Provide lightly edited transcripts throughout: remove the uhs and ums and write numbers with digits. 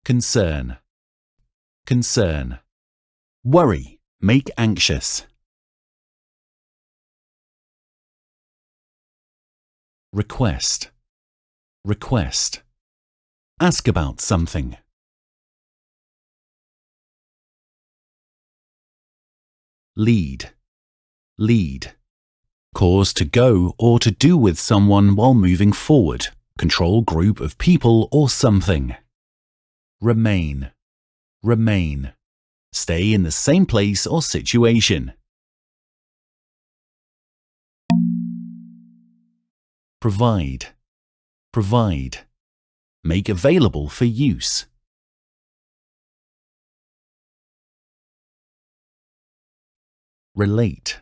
concern, concern. Worry, make anxious. Request, request. Ask about something. Lead, lead. Cause to go or to do with someone while moving forward. Control group of people or something. Remain, remain. Stay in the same place or situation. Provide, provide. Make available for use. Relate,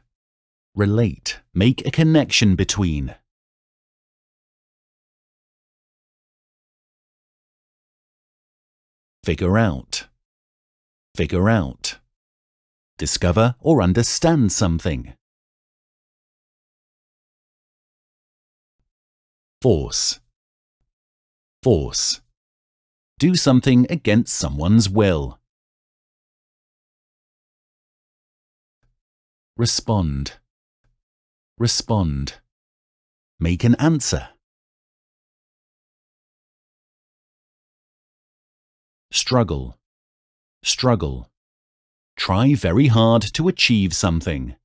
relate. Make a connection between. Figure out, figure out. Discover or understand something. Force, force. Do something against someone's will. Respond, respond. Make an answer. Struggle, struggle. Try very hard to achieve something.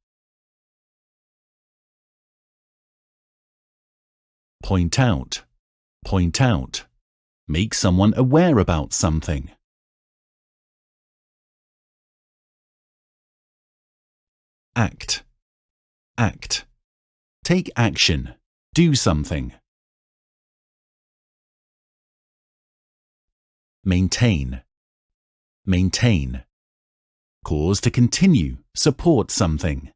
Point out, point out. Make someone aware about something. Act, act. Take action. Do something. Maintain, maintain. Cause to continue, support something.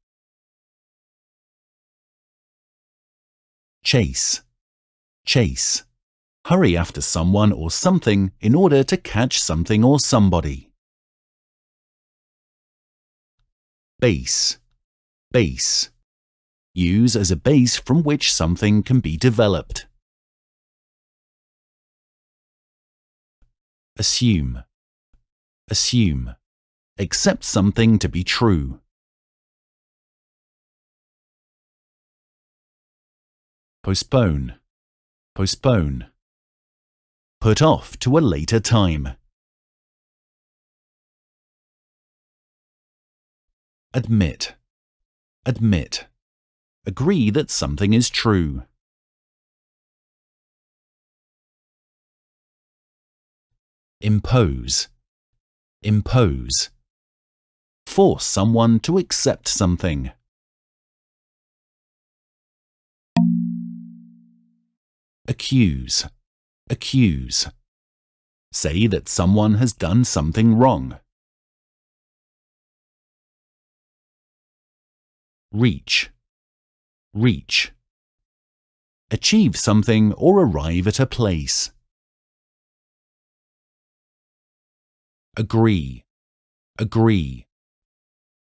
Chase, chase. Hurry after someone or something in order to catch something or somebody. Base, base. Use as a base from which something can be developed. Assume, assume. Accept something to be true. Postpone, postpone. Put off to a later time. Admit, admit. Agree that something is true. Impose, impose. Force someone to accept something. Accuse, accuse. Say that someone has done something wrong. Reach, reach. Achieve something or arrive at a place. Agree, agree.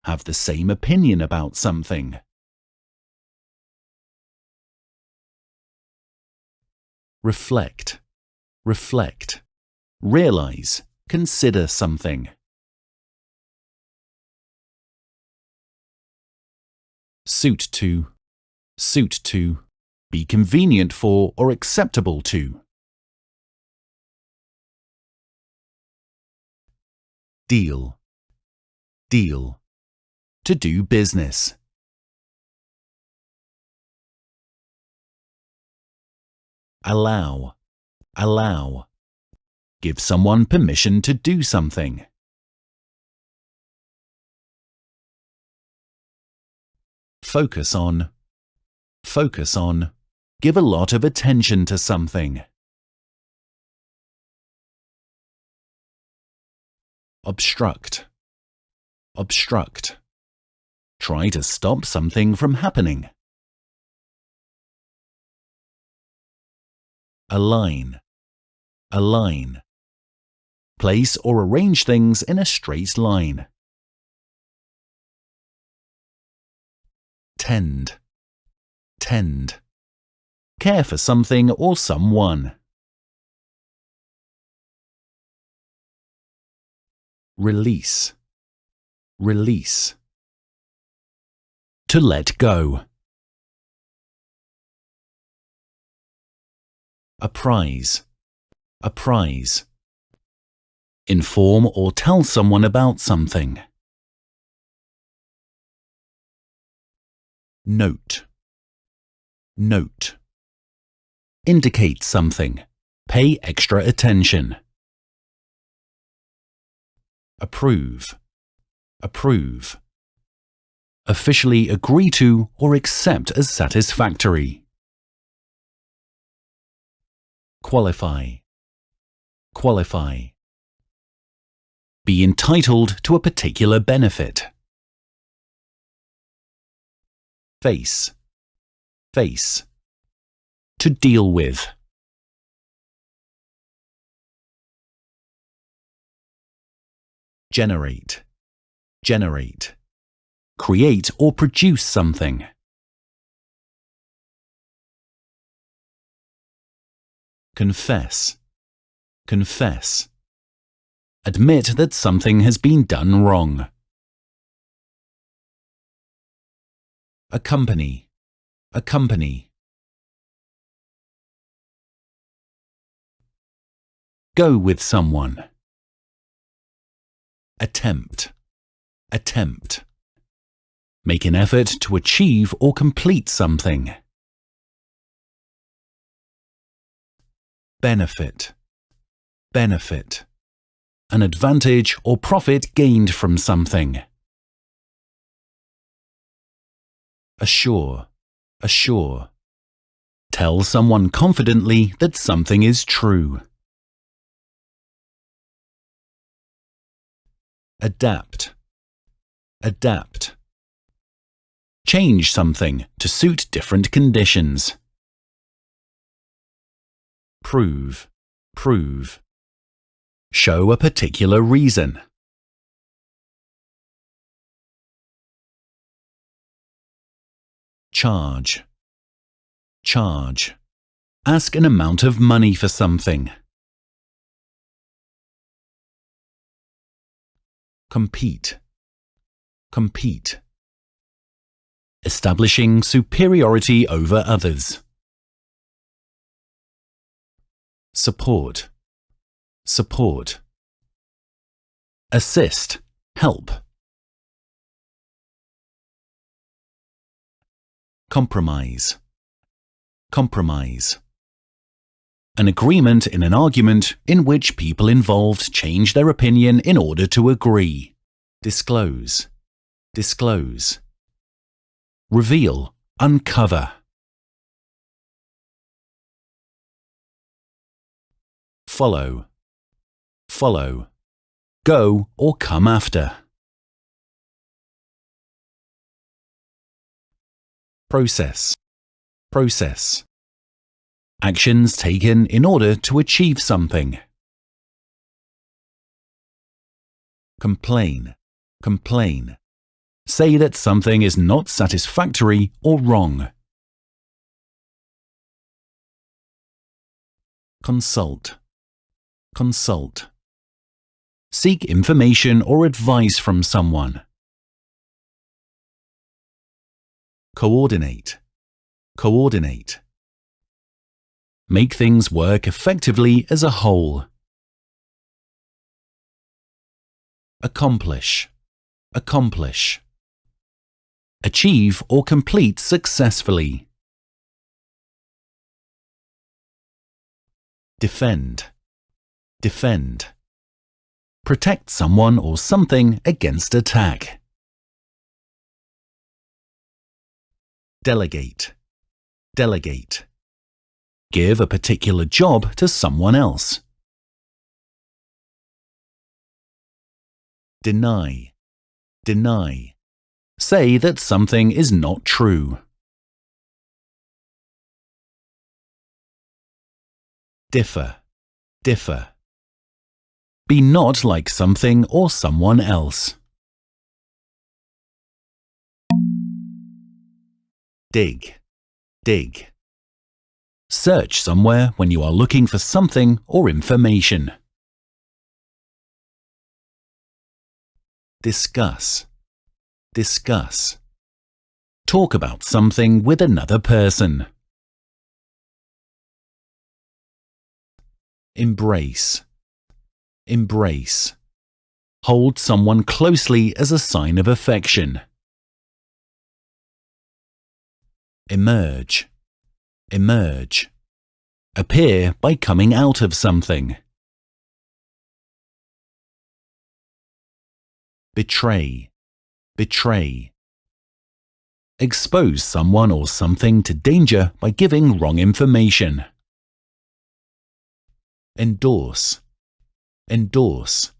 Have the same opinion about something. Reflect, reflect. Realize, consider something. Suit to, suit to. Be convenient for or acceptable to. Deal, deal. To do business. Allow, allow. Give someone permission to do something. Focus on, focus on. Give a lot of attention to something. Obstruct, obstruct. Try to stop something from happening. Align, align. Place or arrange things in a straight line. Tend, tend. Care for something or someone. release, release. To let go. Apprise, apprise. Inform or tell someone about something. Note, note. Indicate something. Pay extra attention. Approve, approve. Officially agree to or accept as satisfactory. Qualify, qualify. Be entitled to a particular benefit. Face, face. To deal with. Generate, generate. Create or produce something. Confess, confess. Admit that something has been done wrong. Accompany, accompany. Go with someone. Attempt, attempt. Make an effort to achieve or complete something. Benefit, benefit. An advantage or profit gained from something. Assure, assure. Tell someone confidently that something is true. Adapt, adapt. Change something to suit different conditions. Prove, prove. Show a particular reason. Charge, charge. Ask an amount of money for something. Compete, compete. Establishing superiority over others. Support, support. Assist, help. Compromise, compromise. An agreement in an argument in which people involved change their opinion in order to agree. Disclose, disclose. Reveal, uncover. Follow, follow. Go or come after. Process, process. Actions taken in order to achieve something. Complain, complain. Say that something is not satisfactory or wrong. Consult, consult. Seek information or advice from someone. Coordinate, coordinate. Make things work effectively as a whole. Accomplish, accomplish. Achieve or complete successfully. Defend, defend. Protect someone or something against attack. Delegate, delegate. Give a particular job to someone else. Deny, deny. Say that something is not true. Differ, differ. Be not like something or someone else. Dig, dig. Search somewhere when you are looking for something or information. discuss, discuss. Talk about something with another person. Embrace, embrace. Hold someone closely as a sign of affection. Emerge, emerge. Appear by coming out of something. Betray, betray. Expose someone or something to danger by giving wrong information. Endorse, endorse.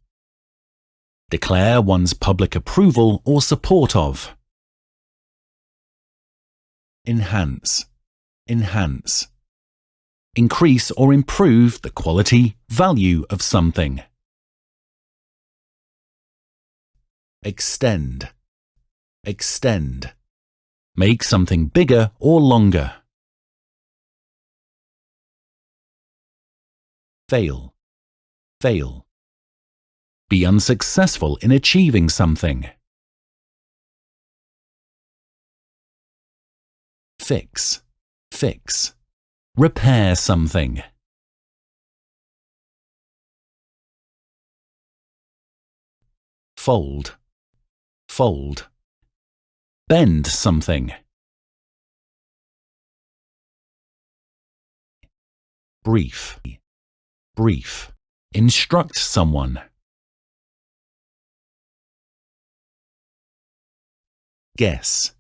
Declare one's public approval or support of. Enhance, enhance. Increase or improve the quality, value of something. Extend, extend. Make something bigger or longer. Fail, fail. Be unsuccessful in achieving something. Fix, fix. Repair something. Fold, fold. Bend something. Brief, brief. Instruct someone. Guess,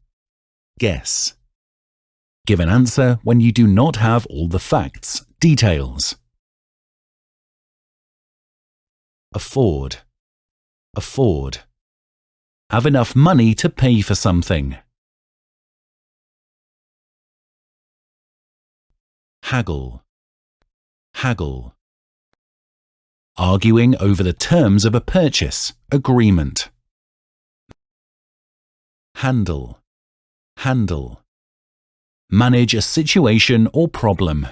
guess. Give an answer when you do not have all the facts, details. Afford, afford. Have enough money to pay for something. Haggle, haggle. Arguing over the terms of a purchase, agreement. Handle, handle. Manage a situation or problem.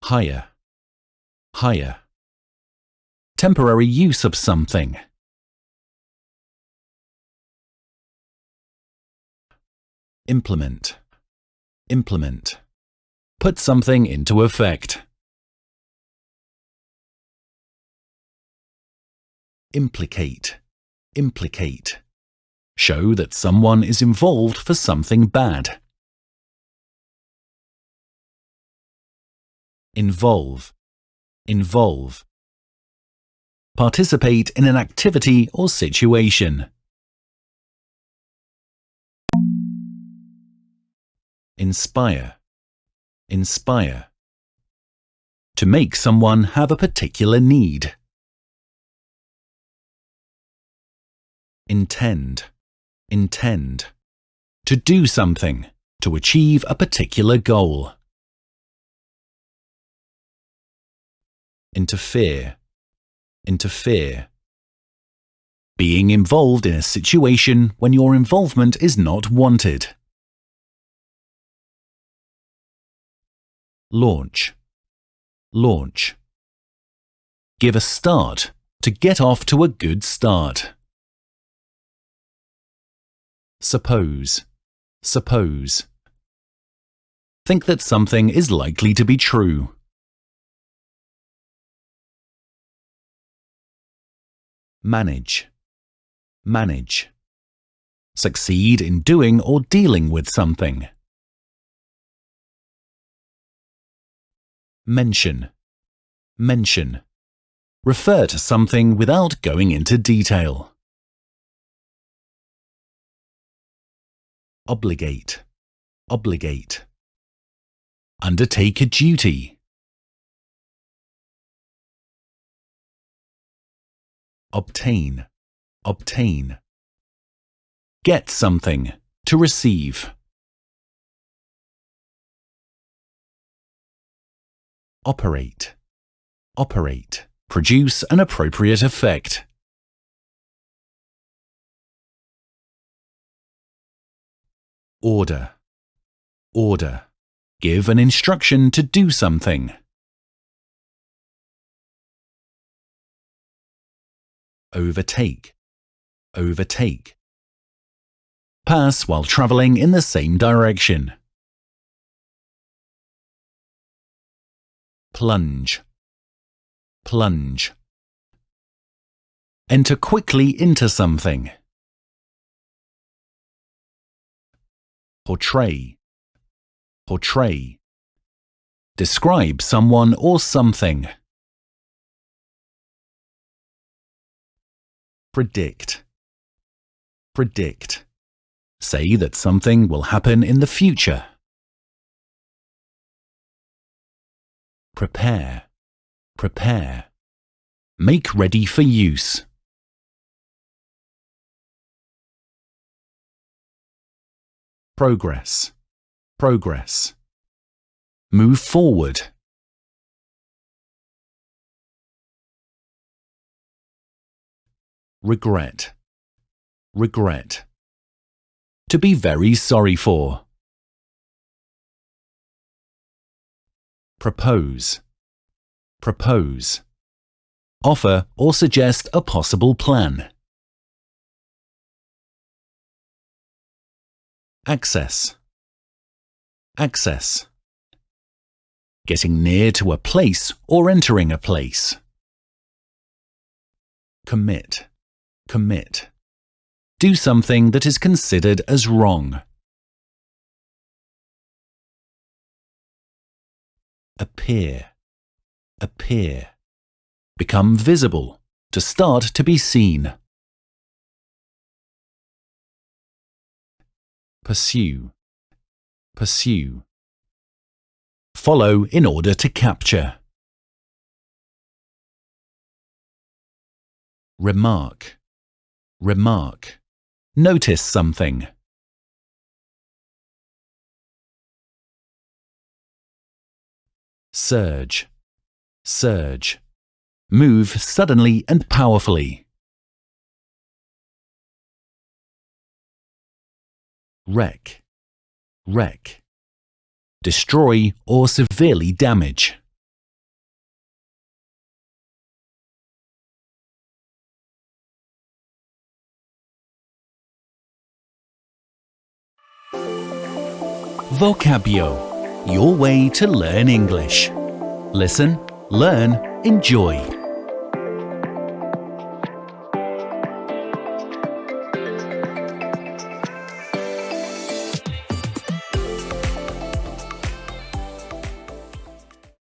Hire, hire. Temporary use of something. Implement, implement. Put something into effect. Implicate, implicate. Show that someone is involved for something bad. Involve, involve. Participate in an activity or situation. Inspire, inspire. To make someone have a particular need. Intend, intend. To do something, to achieve a particular goal. Interfere, interfere. Being involved in a situation when your involvement is not wanted. Launch, launch. Give a start, to get off to a good start. Suppose, suppose. Think that something is likely to be true. Manage, manage. Succeed in doing or dealing with something. Mention, mention. Refer to something without going into detail. Obligate, obligate. Undertake a duty. Obtain, obtain. Get something, to receive. Operate, operate. Produce an appropriate effect. Order, order. Give an instruction to do something. overtake, overtake. Pass while traveling in the same direction. Plunge, plunge. Enter quickly into something. Portray, portray. Describe someone or something. Predict, predict. Say that something will happen in the future. Prepare, prepare. Make ready for use. Progress, progress. Move forward. Regret, regret. To be very sorry for. Propose, propose. Offer or suggest a possible plan. Access, access. Getting near to a place or entering a place. Commit, commit. Do something that is considered as wrong. Appear, appear. Become visible, to start to be seen. Pursue, pursue. Follow in order to capture. Remark, remark. Notice something. Surge, surge. Move suddenly and powerfully. Wreck, wreck. Destroy or severely damage. Vocabio, your way to learn English. Listen, learn, enjoy.